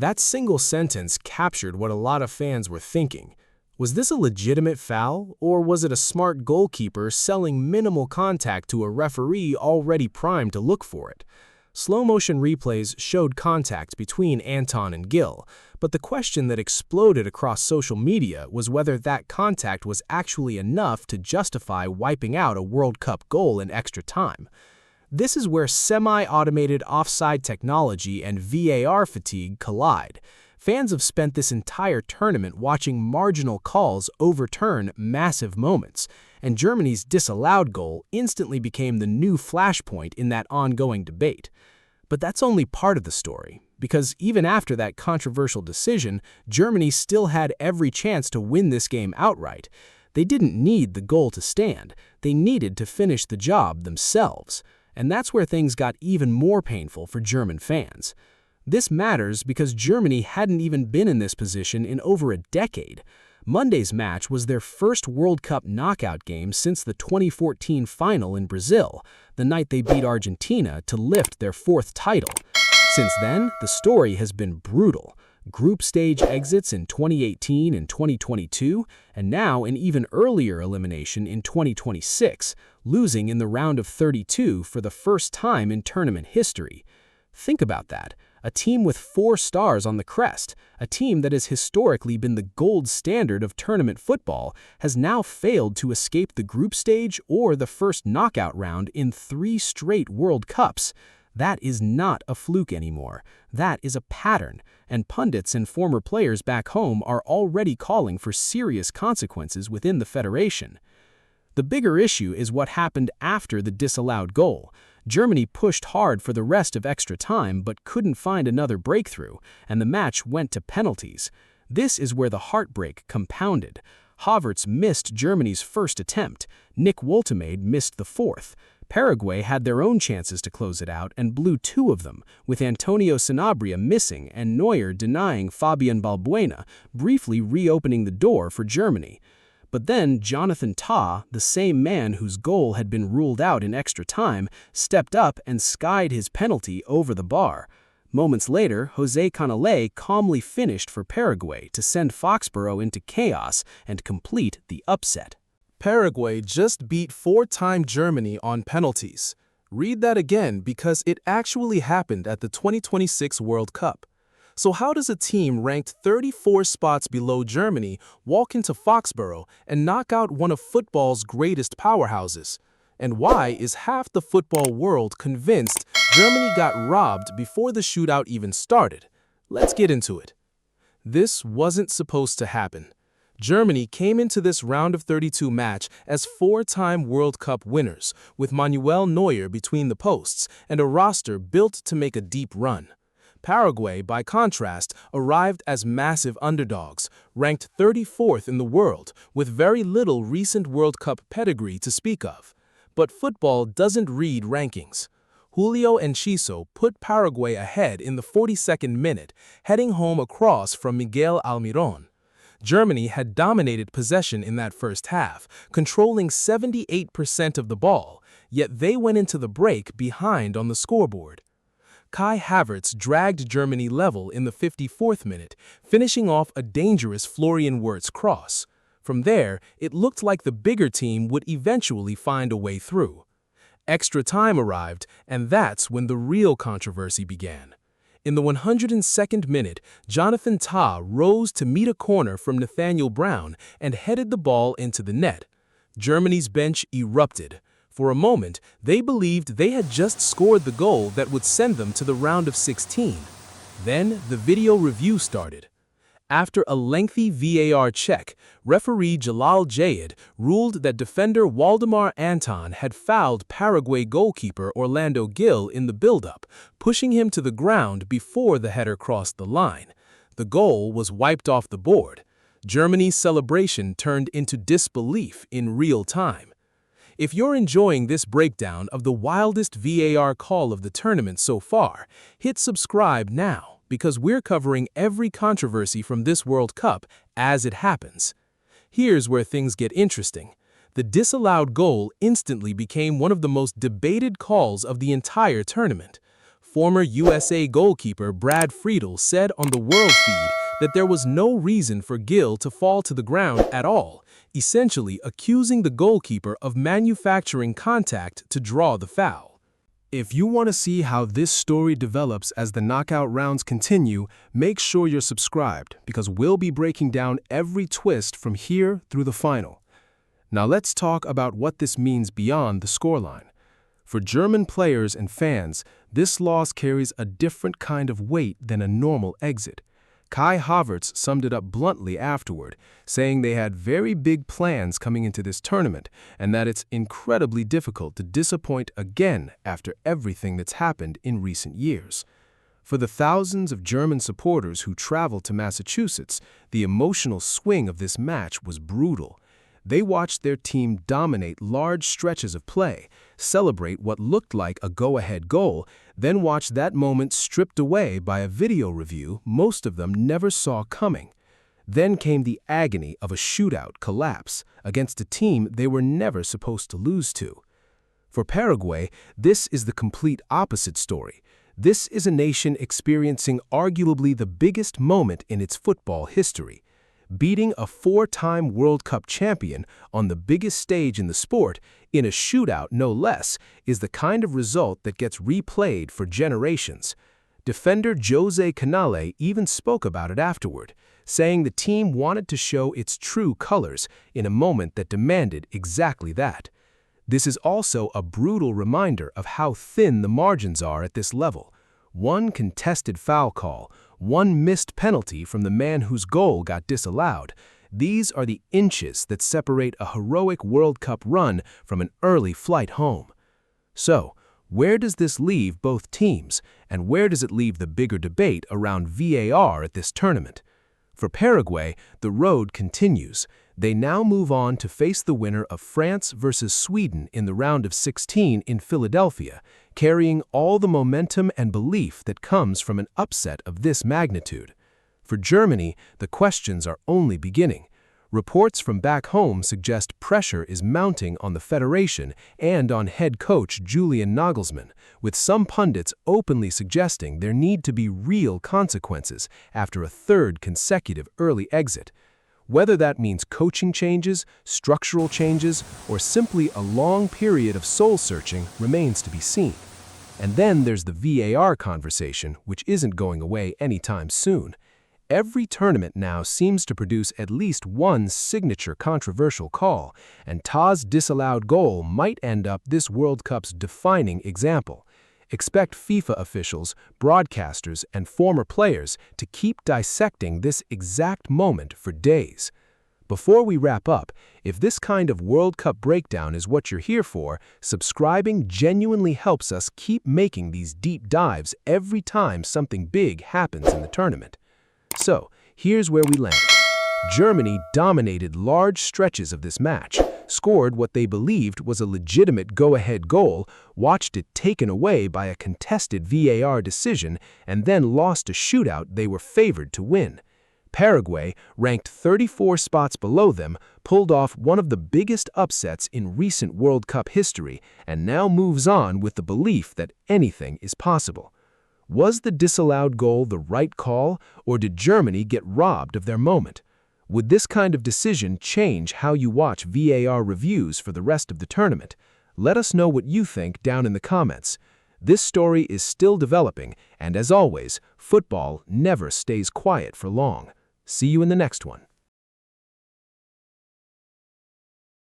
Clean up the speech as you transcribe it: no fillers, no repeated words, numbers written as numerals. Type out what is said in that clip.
That single sentence captured what a lot of fans were thinking. Was this a legitimate foul, or was it a smart goalkeeper selling minimal contact to a referee already primed to look for it? Slow-motion replays showed contact between Anton and Gil, but the question that exploded across social media was whether that contact was actually enough to justify wiping out a World Cup goal in extra time. This is where semi-automated offside technology and VAR fatigue collide. Fans have spent this entire tournament watching marginal calls overturn massive moments, and Germany's disallowed goal instantly became the new flashpoint in that ongoing debate. But that's only part of the story, because even after that controversial decision, Germany still had every chance to win this game outright. They didn't need the goal to stand, they needed to finish the job themselves. And that's where things got even more painful for German fans. This matters because Germany hadn't even been in this position in over a decade. Monday's match was their first World Cup knockout game since the 2014 final in Brazil, the night they beat Argentina to lift their fourth title. Since then, the story has been brutal. Group stage exits in 2018 and 2022, and now an even earlier elimination in 2026, losing in the round of 32 for the first time in tournament history. Think about that. A team with 4 stars on the crest, a team that has historically been the gold standard of tournament football, has now failed to escape the group stage or the first knockout round in 3 straight World Cups. That is not a fluke anymore. That is a pattern, and pundits and former players back home are already calling for serious consequences within the federation. The bigger issue is what happened after the disallowed goal. Germany pushed hard for the rest of extra time but couldn't find another breakthrough, and the match went to penalties. This is where the heartbreak compounded. Havertz missed Germany's first attempt. Nick Woltemade missed the fourth. Paraguay had their own chances to close it out and blew 2 of them, with Antonio Sanabria missing and Neuer denying Fabian Balbuena, briefly reopening the door for Germany. But then Jonathan Tah, the same man whose goal had been ruled out in extra time, stepped up and skied his penalty over the bar. Moments later, José Canale calmly finished for Paraguay to send Foxborough into chaos and complete the upset. Paraguay just beat 4-time Germany on penalties. Read that again because it actually happened at the 2026 World Cup. So how does a team ranked 34 spots below Germany walk into Foxborough and knock out one of football's greatest powerhouses? And why is half the football world convinced Germany got robbed before the shootout even started? Let's get into it. This wasn't supposed to happen. Germany came into this round of 32 match as 4-time World Cup winners, with Manuel Neuer between the posts and a roster built to make a deep run. Paraguay, by contrast, arrived as massive underdogs, ranked 34th in the world, with very little recent World Cup pedigree to speak of. But football doesn't read rankings. Julio Enciso put Paraguay ahead in the 42nd minute, heading home a cross from Miguel Almirón. Germany had dominated possession in that first half, controlling 78% of the ball, yet they went into the break behind on the scoreboard. Kai Havertz dragged Germany level in the 54th minute, finishing off a dangerous Florian Wirtz cross. From there, it looked like the bigger team would eventually find a way through. Extra time arrived, and that's when the real controversy began. In the 102nd minute, Jonathan Tah rose to meet a corner from Nathaniel Brown and headed the ball into the net. Germany's bench erupted. For a moment, they believed they had just scored the goal that would send them to the round of 16. Then the video review started. After a lengthy VAR check, referee Jalal Jayed ruled that defender Waldemar Anton had fouled Paraguay goalkeeper Orlando Gil in the build-up, pushing him to the ground before the header crossed the line. The goal was wiped off the board. Germany's celebration turned into disbelief in real time. If you're enjoying this breakdown of the wildest VAR call of the tournament so far, hit subscribe now, because we're covering every controversy from this World Cup as it happens. Here's where things get interesting. The disallowed goal instantly became one of the most debated calls of the entire tournament. Former USA goalkeeper Brad Friedel said on the World feed that there was no reason for Gill to fall to the ground at all, essentially accusing the goalkeeper of manufacturing contact to draw the foul. If you want to see how this story develops as the knockout rounds continue, make sure you're subscribed because we'll be breaking down every twist from here through the final. Now let's talk about what this means beyond the scoreline. For German players and fans, this loss carries a different kind of weight than a normal exit. Kai Havertz summed it up bluntly afterward, saying they had very big plans coming into this tournament and that it's incredibly difficult to disappoint again after everything that's happened in recent years. For the thousands of German supporters who traveled to Massachusetts, the emotional swing of this match was brutal. They watched their team dominate large stretches of play, celebrate what looked like a go-ahead goal, then watch that moment stripped away by a video review most of them never saw coming. Then came the agony of a shootout collapse against a team they were never supposed to lose to. For Paraguay, this is the complete opposite story. This is a nation experiencing arguably the biggest moment in its football history. Beating a four-time World Cup champion on the biggest stage in the sport, in a shootout no less, is the kind of result that gets replayed for generations. Defender Jose Canale even spoke about it afterward, saying the team wanted to show its true colors in a moment that demanded exactly that. This is also a brutal reminder of how thin the margins are at this level. One contested foul call, one missed penalty from the man whose goal got disallowed. These are the inches that separate a heroic World Cup run from an early flight home. So, where does this leave both teams, and where does it leave the bigger debate around VAR at this tournament? For Paraguay, the road continues. They now move on to face the winner of France versus Sweden in the round of 16 in Philadelphia, carrying all the momentum and belief that comes from an upset of this magnitude. For Germany, the questions are only beginning. Reports from back home suggest pressure is mounting on the federation and on head coach Julian Nagelsmann, with some pundits openly suggesting there need to be real consequences after a third consecutive early exit. Whether that means coaching changes, structural changes, or simply a long period of soul-searching remains to be seen. And then there's the VAR conversation, which isn't going away anytime soon. Every tournament now seems to produce at least one signature controversial call, and Taz's disallowed goal might end up this World Cup's defining example. Expect FIFA officials, broadcasters, and former players to keep dissecting this exact moment for days. Before we wrap up, if this kind of World Cup breakdown is what you're here for, subscribing genuinely helps us keep making these deep dives every time something big happens in the tournament. So, here's where we land. Germany dominated large stretches of this match, scored what they believed was a legitimate go-ahead goal, watched it taken away by a contested VAR decision, and then lost a shootout they were favored to win. Paraguay, ranked 34 spots below them, pulled off one of the biggest upsets in recent World Cup history and now moves on with the belief that anything is possible. Was the disallowed goal the right call, or did Germany get robbed of their moment? Would this kind of decision change how you watch VAR reviews for the rest of the tournament? Let us know what you think down in the comments. This story is still developing, and as always, football never stays quiet for long. See you in the next one.